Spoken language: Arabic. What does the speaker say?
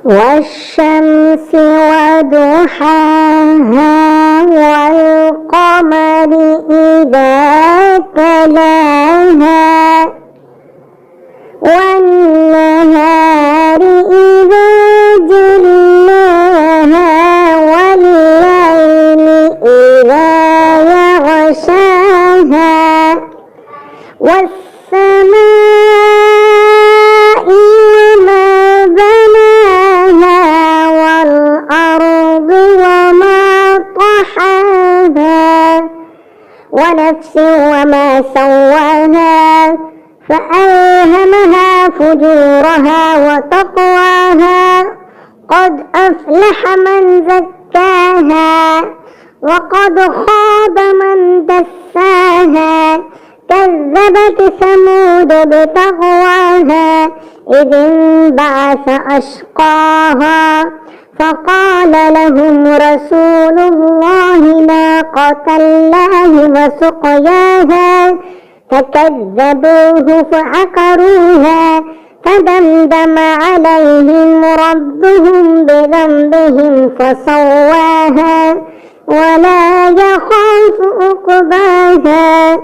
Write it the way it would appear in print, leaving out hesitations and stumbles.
والشمس وضحاها والقمر إذا تلاها والنهار إذا جلاها والليل إذا يغشاها والسماء وما بناها والأرض وما طحاها ونفس وما سواها فألهمها فجورها وتقواها قد أفلح من زكاها وقد خاب من دساها كذبت ثمود بطغواها إذ انبعث أشقاها فقال لهم رسول الله ناقة الله وسقياها فكذبوه فعقروها فدمدم عليهم ربهم بذنبهم فسواها ولا يخاف عقباها.